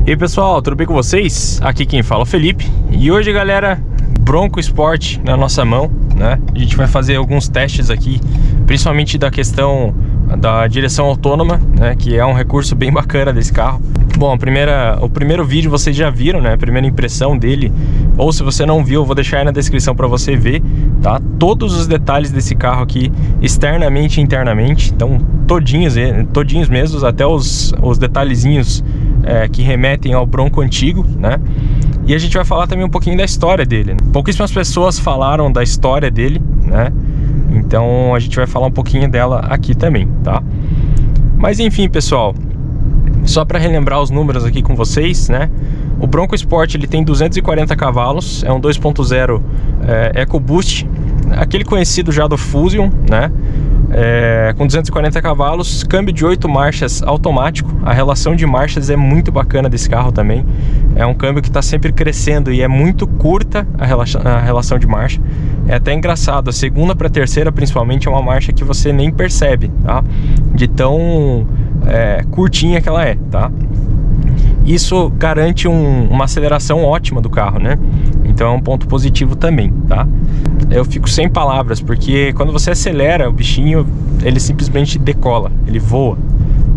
E aí pessoal, tudo bem com vocês? Aqui quem fala é o Felipe. E hoje, galera, Bronco Sport na nossa mão, né? A gente vai fazer alguns testes aqui, principalmente da questão da direção autônoma, né? Que é um recurso bem bacana desse carro. Bom, o primeiro vídeo vocês já viram, né? A primeira impressão dele. Ou se você não viu, eu vou deixar aí na descrição para você ver, tá? Todos os detalhes desse carro aqui, externamente e internamente. Então, todinhos mesmo, até os detalhezinhos que remetem ao Bronco antigo, né? E a gente vai falar também um pouquinho da história dele. Pouquíssimas pessoas falaram da história dele, né? Então a gente vai falar um pouquinho dela aqui também, tá? Mas enfim, pessoal, só para relembrar os números aqui com vocês, né? O Bronco Sport ele tem 240 cavalos, é um 2.0 EcoBoost, aquele conhecido já do Fusion, né? Com 240 cavalos, câmbio de 8 marchas automático. A relação de marchas é muito bacana desse carro também. É um câmbio que está sempre crescendo e é muito curta a relação de marcha. É até engraçado, a segunda para a terceira principalmente é uma marcha que você nem percebe, tá? De tão curtinha que ela é, tá? Isso garante uma aceleração ótima do carro, né? Então é um ponto positivo também, tá? Eu fico sem palavras, porque quando você acelera o bichinho, ele simplesmente decola, ele voa.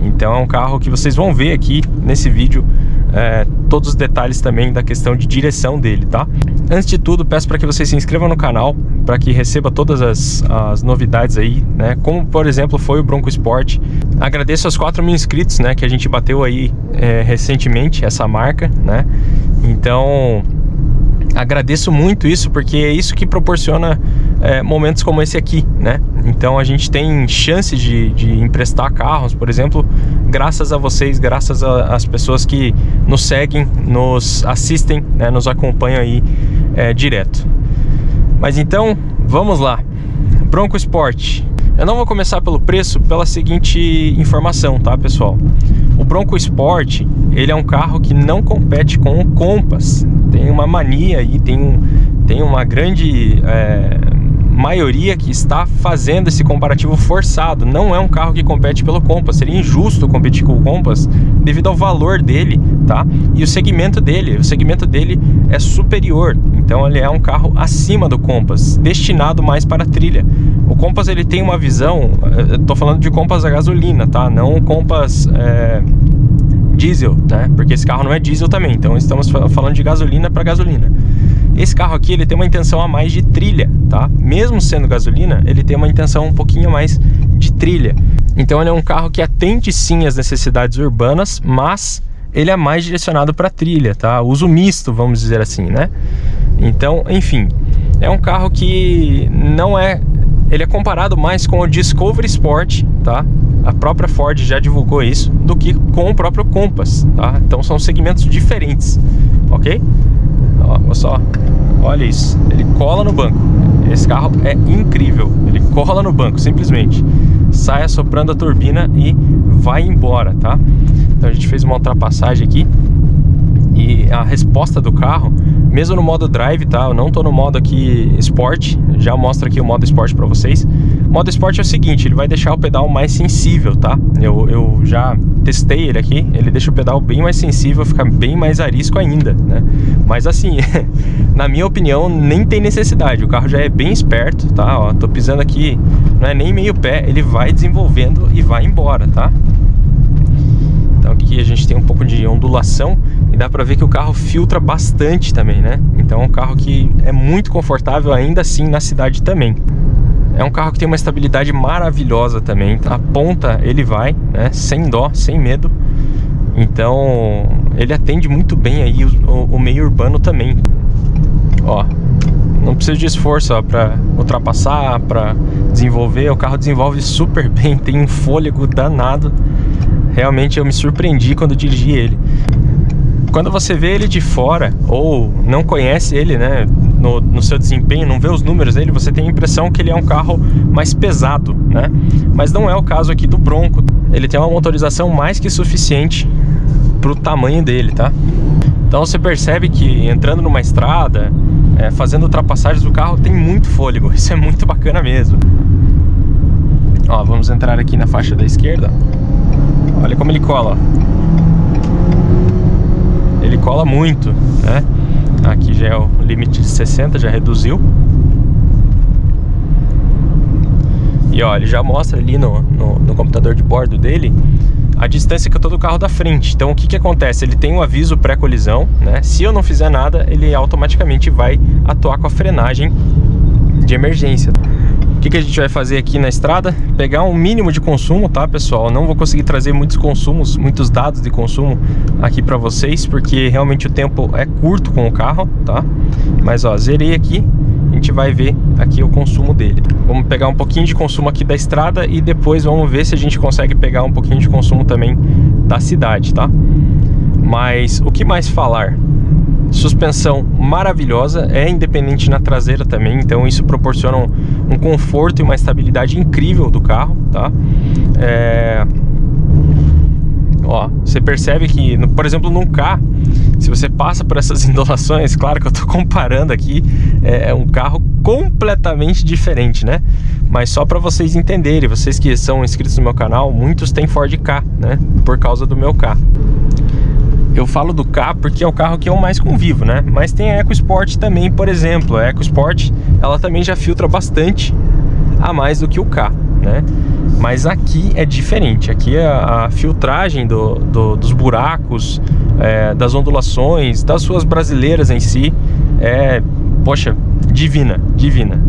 Então é um carro que vocês vão ver aqui nesse vídeo, todos os detalhes também da questão de direção dele, tá? Antes de tudo, peço para que você se inscreva no canal, para que receba todas as novidades aí, né? Como, por exemplo, foi o Bronco Sport. Agradeço aos 4.000 inscritos, né? Que a gente bateu aí recentemente, essa marca, né? Então, agradeço muito isso, porque é isso que proporciona momentos como esse aqui, né? Então a gente tem chance de emprestar carros, por exemplo, graças a vocês, graças às pessoas que nos seguem, nos assistem, né? Nos acompanham aí direto. Mas então, vamos lá. Bronco Sport. Eu não vou começar pelo preço, pela seguinte informação, tá, pessoal? O Bronco Sport, ele é um carro que não compete com o Compass. Tem uma mania aí, tem uma grande maioria que está fazendo esse comparativo forçado. Não é um carro que compete pelo Compass. Seria injusto competir com o Compass devido ao valor dele, tá? E o segmento dele é superior. Então ele é um carro acima do Compass, destinado mais para trilha. O Compass ele tem uma visão, eu tô falando de Compass a gasolina, tá? Não o Compass diesel, né? Porque esse carro não é diesel também, então estamos falando de gasolina para gasolina. Esse carro aqui ele tem uma intenção a mais de trilha, tá? Mesmo sendo gasolina, ele tem uma intenção um pouquinho a mais de trilha. Então ele é um carro que atende sim às necessidades urbanas, mas ele é mais direcionado para trilha, tá? Uso misto, vamos dizer assim, né? Então, enfim, é um carro que não é... Ele é comparado mais com o Discovery Sport, tá? A própria Ford já divulgou isso, do que com o próprio Compass, tá? Então são segmentos diferentes, ok? Ó, só, olha isso, ele cola no banco. Esse carro é incrível, ele cola no banco, simplesmente. Sai assoprando a turbina e vai embora, tá? Então a gente fez uma ultrapassagem aqui. E a resposta do carro, mesmo no modo drive, tá? Eu não tô no modo aqui Sport, já mostro aqui o modo Sport para vocês. O modo Sport é o seguinte, ele vai deixar o pedal mais sensível, tá? Eu já testei ele aqui, ele deixa o pedal bem mais sensível, fica bem mais arisco ainda, né? Mas assim, na minha opinião, nem tem necessidade, o carro já é bem esperto, tá? Ó, tô pisando aqui, não é nem meio pé, ele vai desenvolvendo e vai embora, tá? Então aqui a gente tem um pouco de ondulação e dá pra ver que o carro filtra bastante também, né? Então é um carro que é muito confortável ainda assim na cidade também. É um carro que tem uma estabilidade maravilhosa também. A ponta ele vai, né? Sem dó, sem medo. Então ele atende muito bem aí o meio urbano também. Ó, não precisa de esforço para ultrapassar, para desenvolver. O carro desenvolve super bem, tem um fôlego danado. Realmente eu me surpreendi quando dirigi ele. Quando você vê ele de fora ou não conhece ele, né, no seu desempenho, não vê os números dele, você tem a impressão que ele é um carro mais pesado, né? Mas não é o caso aqui do Bronco. Ele tem uma motorização mais que suficiente para o tamanho dele, tá? Então você percebe que entrando numa estrada, fazendo ultrapassagens, o carro tem muito fôlego. Isso é muito bacana mesmo. Ó, vamos entrar aqui na faixa da esquerda. Olha como ele cola, ó. fala muito, né? Aqui já é o limite de 60, já reduziu. E ó, ele já mostra ali no computador de bordo dele a distância que eu tô do carro da frente. Então o que acontece? Ele tem um aviso pré-colisão, né? Se eu não fizer nada, ele automaticamente vai atuar com a frenagem de emergência. O que a gente vai fazer aqui na estrada? Pegar um mínimo de consumo, tá, pessoal? Não vou conseguir trazer muitos consumos, muitos dados de consumo aqui para vocês, porque realmente o tempo é curto com o carro, tá? Mas ó, zerei aqui. A gente vai ver aqui o consumo dele. Vamos pegar um pouquinho de consumo aqui da estrada e depois vamos ver se a gente consegue pegar um pouquinho de consumo também da cidade, tá? Mas o que mais falar? Suspensão maravilhosa, é independente na traseira também, então isso proporciona um conforto e uma estabilidade incrível do carro, tá? Ó, você percebe que, por exemplo, num K, se você passa por essas indulações, claro que eu tô comparando aqui, é um carro completamente diferente, né? Mas só para vocês entenderem, vocês que são inscritos no meu canal, muitos têm Ford Ka, né? Por causa do meu Ka. Eu falo do Ka porque é o carro que eu mais convivo, né? Mas tem a EcoSport também, por exemplo. A EcoSport, ela também já filtra bastante a mais do que o Ka, né? Mas aqui é diferente. Aqui a filtragem dos buracos, das ondulações, das suas brasileiras em si, poxa, divina, divina.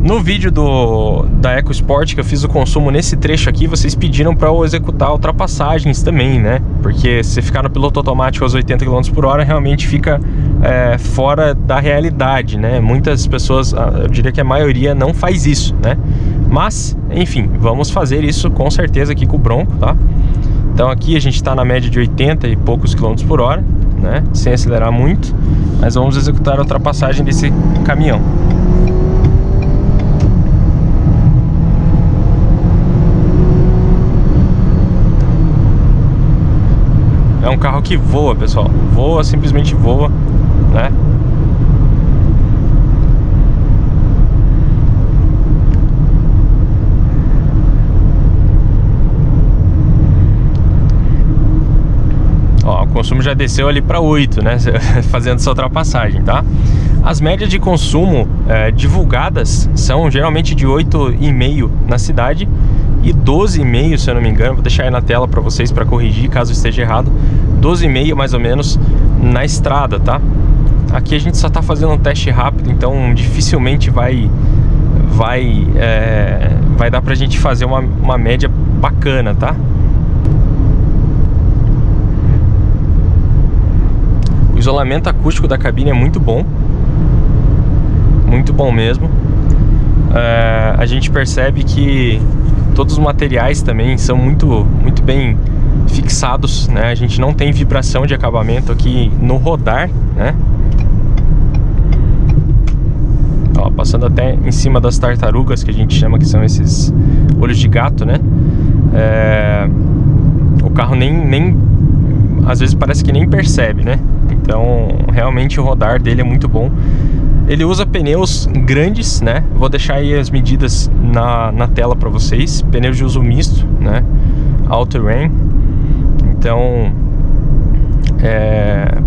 No vídeo da EcoSport que eu fiz o consumo nesse trecho aqui, vocês pediram para eu executar ultrapassagens também, né? Porque se ficar no piloto automático aos 80 km por hora, realmente fica fora da realidade, né? Muitas pessoas, eu diria que a maioria não faz isso, né? Mas, enfim, vamos fazer isso com certeza aqui com o Bronco, tá? Então aqui a gente está na média de 80 e poucos km por hora, né? Sem acelerar muito, mas vamos executar a ultrapassagem desse caminhão. É um carro que voa, pessoal. Voa, simplesmente voa, né? Ó, o consumo já desceu ali para 8, né? Fazendo essa ultrapassagem, tá? As médias de consumo divulgadas são geralmente de 8,5 na cidade e 12,5, se eu não me engano. Vou deixar aí na tela para vocês para corrigir caso esteja errado. 12,5 mais ou menos na estrada, tá? Aqui a gente só tá fazendo um teste rápido, então dificilmente vai dar pra gente fazer uma média bacana, tá? O isolamento acústico da cabine é muito bom mesmo. A gente percebe que todos os materiais também são muito bem fixados, né? A gente não tem vibração de acabamento aqui no rodar, né? Ó, passando até em cima das tartarugas, que a gente chama, que são esses olhos de gato, né? O carro nem às vezes parece que nem percebe, né? Então realmente o rodar dele é muito bom. Ele usa pneus grandes, né? Vou deixar aí as medidas na tela para vocês. Pneus de uso misto, né? All terrain. Então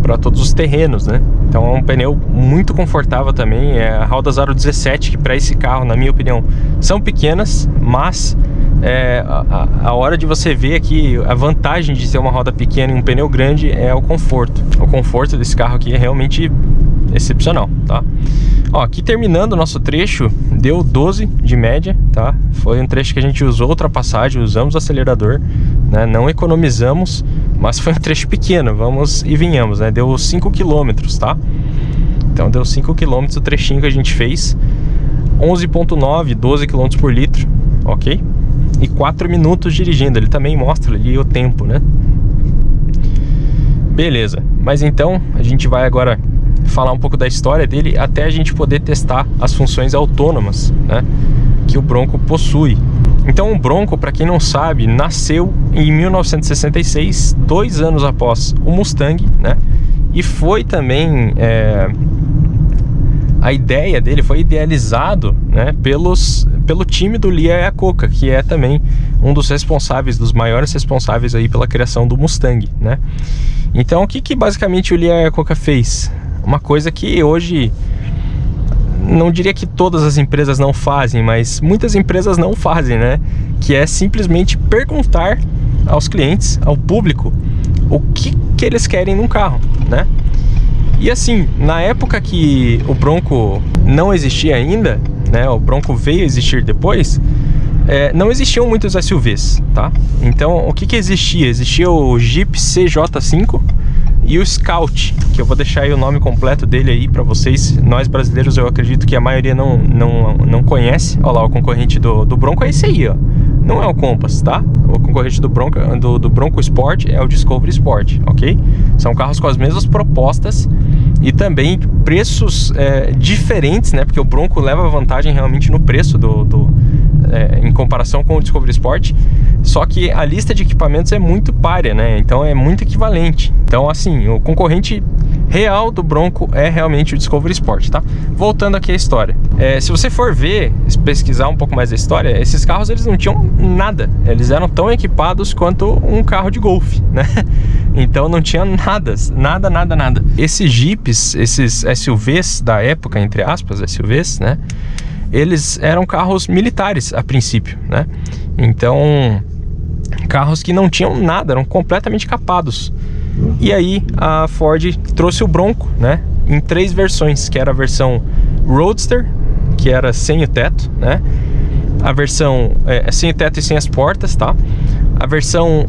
para todos os terrenos, né? Então é um pneu muito confortável também. É a Raudas Aro 17, que para esse carro, na minha opinião, são pequenas, mas a hora de você ver aqui a vantagem de ter uma roda pequena e um pneu grande é o conforto. O conforto desse carro aqui é realmente excepcional, tá? Ó, aqui terminando o nosso trecho, deu 12 de média, tá? Foi um trecho que a gente usou ultrapassagem, usamos o acelerador, né? Não economizamos, mas foi um trecho pequeno, vamos e venhamos, né? Deu 5 km, tá? Então deu 5 km o trechinho que a gente fez, 11,9, 12 km por litro, ok? E 4 minutos dirigindo, ele também mostra ali o tempo, né? Beleza, mas então a gente vai agora falar um pouco da história dele até a gente poder testar as funções autônomas, né, que o Bronco possui. Então o Bronco, para quem não sabe, nasceu em 1966, 2 anos após o Mustang, né, e foi também a ideia dele foi idealizado, né, pelo time do Lee Iacocca, que é também um dos maiores responsáveis aí pela criação do Mustang, né? Então, o que basicamente o Lee Iacocca fez? Uma coisa que hoje, não diria que todas as empresas não fazem, mas muitas empresas não fazem, né? Que é simplesmente perguntar aos clientes, ao público, o que eles querem num carro, né? E assim, na época que o Bronco não existia ainda, né? O Bronco veio a existir depois, não existiam muitos SUVs, tá? Então, o que existia? Existia o Jeep CJ5 e o Scout, que eu vou deixar aí o nome completo dele aí pra vocês. Nós brasileiros, eu acredito que a maioria não conhece. Olha lá, o concorrente do Bronco é esse aí, ó. Não é o Compass, tá? O concorrente do Bronco Sport é o Discovery Sport, ok? São carros com as mesmas propostas e também preços diferentes, né? Porque o Bronco leva vantagem realmente no preço em comparação com o Discovery Sport. Só que a lista de equipamentos é muito párea, né? Então é muito equivalente. Então, assim, o concorrente real do Bronco é realmente o Discovery Sport, tá? Voltando aqui à história. Se você for ver, pesquisar um pouco mais da história, esses carros eles não tinham nada. Eles eram tão equipados quanto um carro de golfe, né? Então não tinha nada. Esses Jeeps, esses SUVs da época, entre aspas, SUVs, né? Eles eram carros militares a princípio, né? Então, carros que não tinham nada, eram completamente capados. E aí a Ford trouxe o Bronco, né? Em 3 versões, que era a versão Roadster, que era sem o teto, né? A versão sem o teto e sem as portas, tá? A versão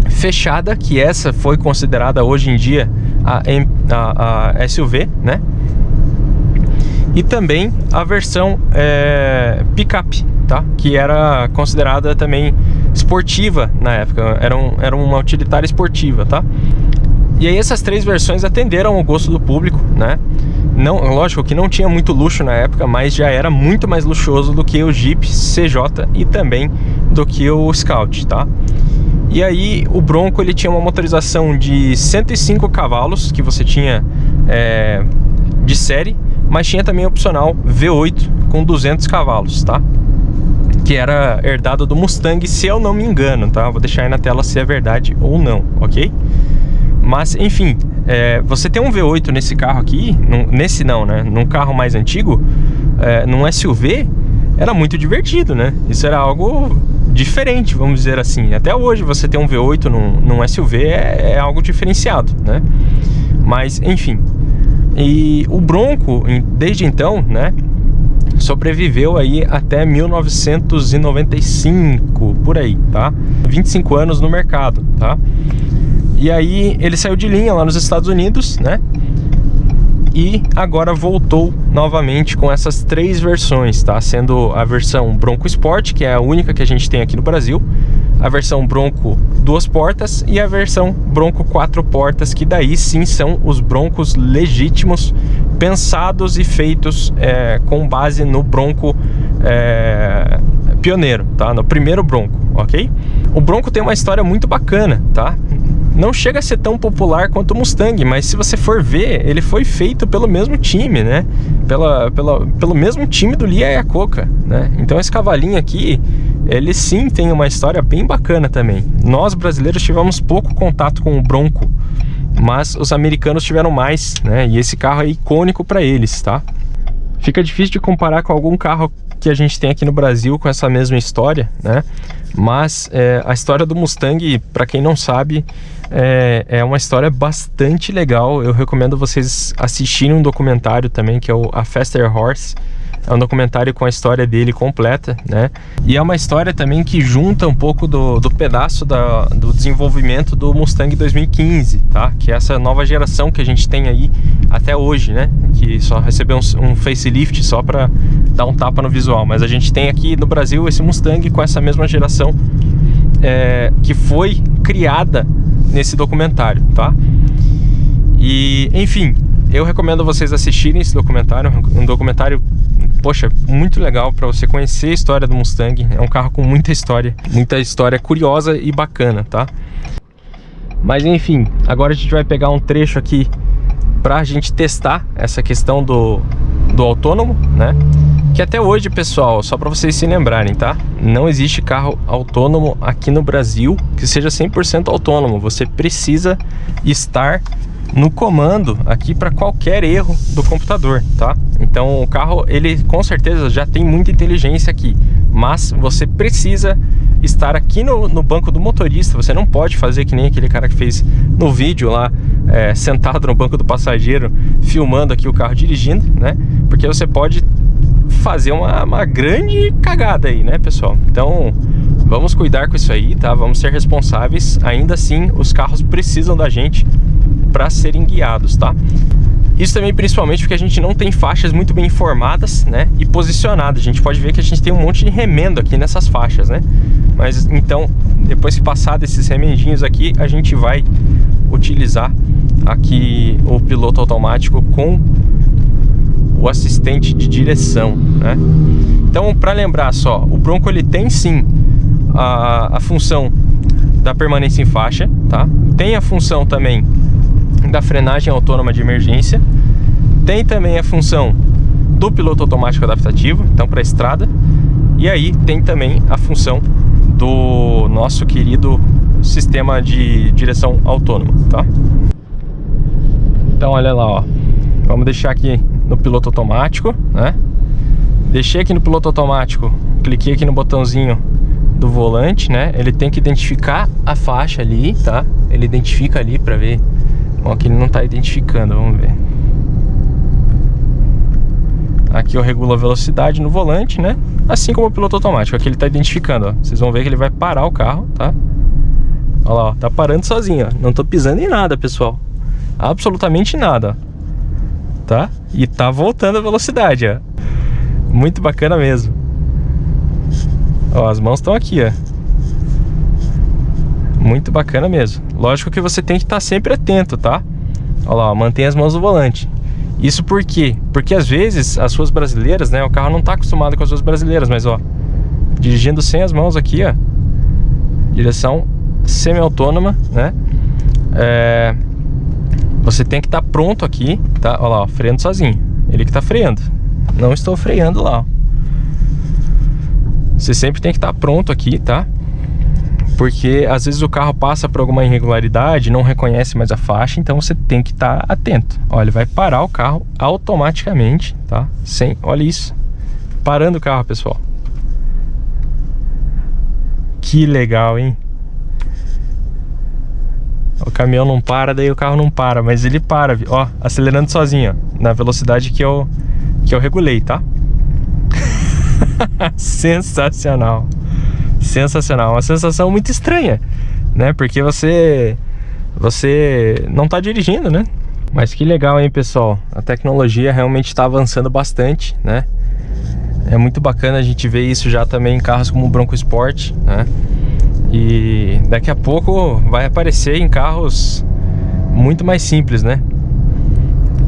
fechada, que essa foi considerada hoje em dia a SUV, né? E também a versão picape, tá? Que era considerada também esportiva na época, era uma utilitária esportiva, tá? E aí essas 3 versões atenderam ao gosto do público, né? Não, lógico que não tinha muito luxo na época, mas já era muito mais luxuoso do que o Jeep CJ e também do que o Scout, tá? E aí o Bronco ele tinha uma motorização de 105 cavalos, que você tinha de série, mas tinha também opcional V8 com 200 cavalos, tá? Que era herdado do Mustang, se eu não me engano, tá? Vou deixar aí na tela se é verdade ou não, ok? Mas, enfim, você tem um V8 nesse carro aqui, né? Num carro mais antigo, num SUV, era muito divertido, né? Isso era algo diferente, vamos dizer assim. Até hoje você ter um V8 num SUV é algo diferenciado, né? Mas, enfim. E o Bronco, desde então, né, sobreviveu aí até 1995, por aí, tá? 25 anos no mercado, tá? E aí ele saiu de linha lá nos Estados Unidos, né? E agora voltou novamente com essas 3 versões, tá? Sendo a versão Bronco Sport, que é a única que a gente tem aqui no Brasil, a versão Bronco 2 portas e a versão Bronco 4 portas, que daí sim são os Broncos legítimos, pensados e feitos com base no Bronco pioneiro, tá? No primeiro Bronco, ok? O Bronco tem uma história muito bacana, tá? Não chega a ser tão popular quanto o Mustang, mas se você for ver, ele foi feito pelo mesmo time, né? Pelo mesmo time do Lee Iacocca, né? Então esse cavalinho aqui, ele sim tem uma história bem bacana também. Nós brasileiros tivemos pouco contato com o Bronco, mas os americanos tiveram mais, né? E esse carro é icônico para eles, tá? Fica difícil de comparar com algum carro que a gente tem aqui no Brasil com essa mesma história, né? Mas a história do Mustang, para quem não sabe, é uma história bastante legal. Eu recomendo vocês assistirem um documentário também, que é o A Faster Horse. É um documentário com a história dele completa, né? E é uma história também que junta um pouco do pedaço do desenvolvimento do Mustang 2015, tá? Que é essa nova geração que a gente tem aí até hoje, né? Que só recebeu um facelift só para dar um tapa no visual. Mas a gente tem aqui no Brasil esse Mustang com essa mesma geração que foi criada nesse documentário, tá? E, enfim, eu recomendo vocês assistirem esse documentário. Um documentário, poxa, muito legal para você conhecer a história do Mustang. É um carro com muita história curiosa e bacana, tá? Mas enfim, agora a gente vai pegar um trecho aqui pra gente testar essa questão do autônomo, né? Que Que até hoje, pessoal, só para vocês se lembrarem, tá? Não existe carro autônomo aqui no Brasil que seja 100% autônomo. Você precisa estar no comando aqui para qualquer erro do computador, tá? Então o carro, ele com certeza já tem muita inteligência aqui, mas você precisa estar aqui no banco do motorista. Você não pode fazer que nem aquele cara que fez no vídeo lá, sentado no banco do passageiro, filmando aqui o carro dirigindo, né? Porque você pode fazer uma grande cagada aí, né, pessoal? Então vamos cuidar com isso aí, tá? Vamos ser responsáveis. Ainda assim, os carros precisam da gente para serem guiados, tá? Isso também principalmente porque a gente não tem faixas muito bem informadas, né, e posicionadas. A gente pode ver que a gente tem um monte de remendo aqui nessas faixas, né? Mas então, depois que passar desses remendinhos aqui, a gente vai utilizar aqui o piloto automático com o assistente de direção, né? Então, para lembrar só, o Bronco ele tem sim a função da permanência em faixa, tá? Tem a função também da frenagem autônoma de emergência, tem também a função do piloto automático adaptativo, então para estrada, e aí tem também a função do nosso querido sistema de direção autônoma, tá? Então olha lá, ó, vamos deixar aqui no piloto automático, né? Deixei aqui no piloto automático, cliquei aqui no botãozinho do volante, né? Ele tem que identificar a faixa ali, tá? Ele identifica ali para ver. Bom, aqui ele não tá identificando, vamos ver. Aqui eu regulo a velocidade no volante, né? Assim como o piloto automático, aqui ele tá identificando, ó. Vocês vão ver que ele vai parar o carro, tá? Olha lá, ó, tá parando sozinho, ó. Não tô pisando em nada, pessoal. Absolutamente nada, ó. Tá? E tá voltando a velocidade, ó. Muito bacana mesmo. Ó, as mãos estão aqui, ó. Muito bacana mesmo. Lógico que você tem que estar sempre atento, tá? Olha lá, ó, mantém as mãos no volante. Isso por quê? Porque às vezes as ruas brasileiras, né? O carro não tá acostumado com as ruas brasileiras, mas ó, dirigindo sem as mãos aqui, ó, direção semi-autônoma, né? Você tem que estar pronto aqui, tá? Olha lá, ó, freando sozinho. Ele que tá freando. Não estou freando lá, ó. Você sempre tem que estar pronto aqui, tá? Porque às vezes o carro passa por alguma irregularidade, não reconhece mais a faixa, então você tem que estar atento. Olha, ele vai parar o carro automaticamente, tá? Olha isso. Parando o carro, pessoal. Que legal, hein? O caminhão não para, daí o carro não para, mas ele para, ó, acelerando sozinho, ó, na velocidade que eu regulei, tá? Sensacional. Sensacional, uma sensação muito estranha, né? Porque você não tá dirigindo, né? Mas que legal, hein, pessoal? A tecnologia realmente está avançando bastante, né? É muito bacana a gente ver isso já também em carros como o Bronco Sport, né? E daqui a pouco vai aparecer em carros muito mais simples, né?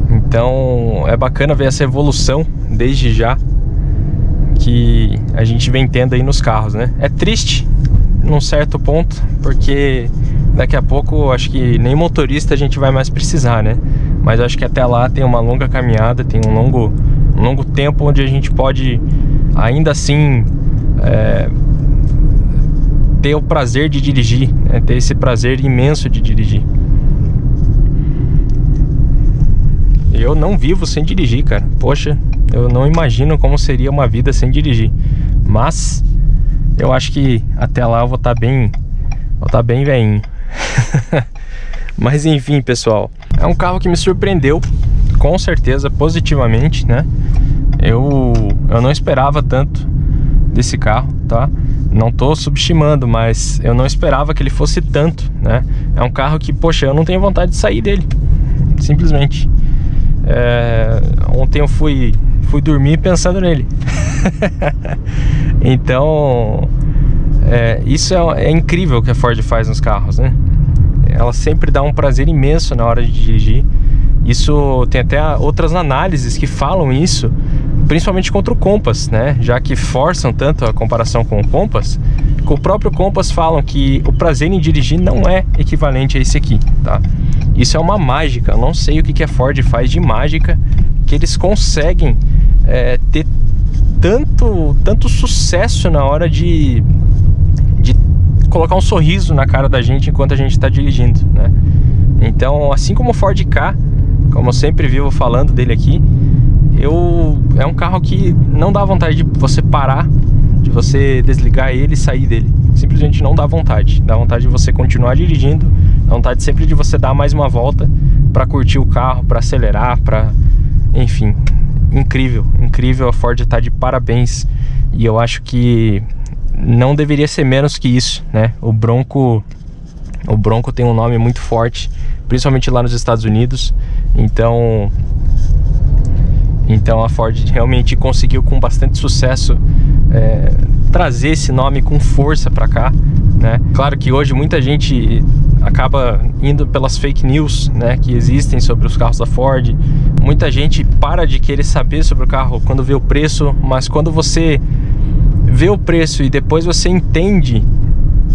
Então é bacana ver essa evolução desde já que a gente vem tendo aí nos carros, né? É triste num certo ponto, porque daqui a pouco acho que nem motorista a gente vai mais precisar, né? Mas acho que até lá tem uma longa caminhada, tem um longo tempo onde a gente pode ainda assim ter o prazer de dirigir, né? Ter esse prazer imenso de dirigir. Eu não vivo sem dirigir, cara. Poxa, eu não imagino como seria uma vida sem dirigir. Mas eu acho que até lá eu vou estar bem velhinho. Mas enfim, pessoal, é um carro que me surpreendeu, com certeza, positivamente, né? Eu não esperava tanto desse carro, tá? Não tô subestimando, mas eu não esperava que ele fosse tanto, né? É um carro que, poxa, eu não tenho vontade de sair dele, simplesmente. Ontem eu fui dormir pensando nele. Então isso é incrível o que a Ford faz nos carros, né? Ela sempre dá um prazer imenso na hora de dirigir. Isso tem até outras análises que falam isso, principalmente contra o Compass, né? Já que forçam tanto a comparação com o Compass, com o próprio Compass falam que o prazer em dirigir não é equivalente a esse aqui, tá? Isso é uma mágica, eu não sei o que a Ford faz de mágica, que eles conseguem ter tanto sucesso na hora de colocar um sorriso na cara da gente enquanto a gente está dirigindo, né? Então, assim como o Ford Ka, como eu sempre vivo falando dele aqui, é um carro que não dá vontade de você parar, de você desligar ele e sair dele. Simplesmente não dá vontade. Dá vontade de você continuar dirigindo, dá vontade sempre de você dar mais uma volta para curtir o carro, para acelerar, para... Enfim, incrível, incrível. A Ford tá de parabéns. E eu acho que não deveria ser menos que isso, né? O Bronco tem um nome muito forte, principalmente lá nos Estados Unidos. Então a Ford realmente conseguiu com bastante sucesso trazer esse nome com força para cá, né? Claro que hoje muita gente acaba indo pelas fake news, né, que existem sobre os carros da Ford. Muita gente para de querer saber sobre o carro quando vê o preço, mas quando você vê o preço e depois você entende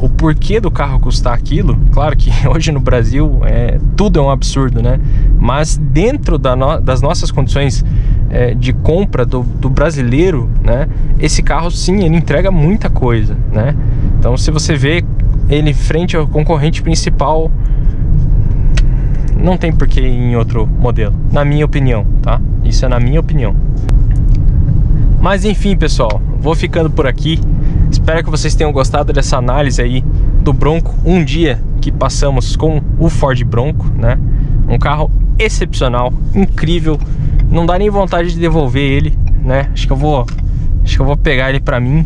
o porquê do carro custar aquilo, claro que hoje no Brasil tudo é um absurdo, né? Mas dentro das nossas condições de compra do brasileiro, né? Esse carro sim, ele entrega muita coisa, né? Então se você vê ele frente ao concorrente principal, não tem porquê ir em outro modelo, na minha opinião, tá? Isso é na minha opinião. Mas enfim, pessoal, vou ficando por aqui. Espero que vocês tenham gostado dessa análise aí do Bronco, um dia que passamos com o Ford Bronco, né? Um carro excepcional, incrível. Não dá nem vontade de devolver ele, né? Acho que eu vou pegar ele pra mim.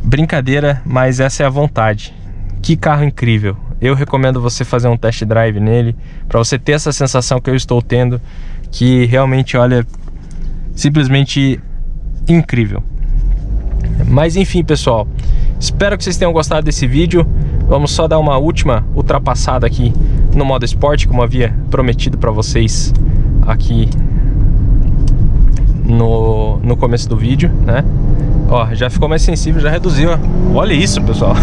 Brincadeira, mas essa é a vontade. Que carro incrível. Eu recomendo você fazer um test drive nele, pra você ter essa sensação que eu estou tendo, que realmente, olha, simplesmente incrível. Mas enfim, pessoal, espero que vocês tenham gostado desse vídeo. Vamos só dar uma última ultrapassada aqui no modo esporte, como havia prometido para vocês aqui no começo do vídeo, né? Ó, já ficou mais sensível, já reduziu, ó. Olha isso, pessoal.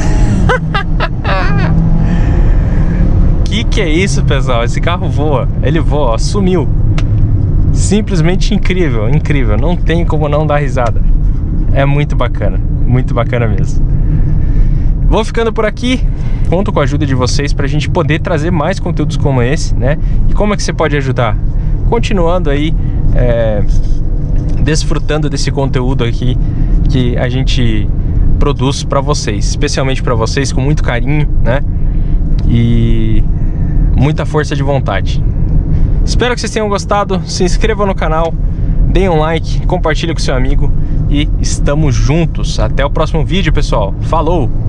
Que é isso, pessoal? Esse carro voa, ele voa, ó, sumiu. Simplesmente incrível, incrível. Não tem como não dar risada. É muito bacana mesmo. Vou ficando por aqui. Conto com a ajuda de vocês para a gente poder trazer mais conteúdos como esse, né? E como é que você pode ajudar? Continuando aí desfrutando desse conteúdo aqui que a gente produz para vocês, especialmente para vocês, com muito carinho, né? E muita força de vontade. Espero que vocês tenham gostado. Se inscrevam no canal, deem um like, compartilhe com seu amigo e estamos juntos. Até o próximo vídeo, pessoal. Falou!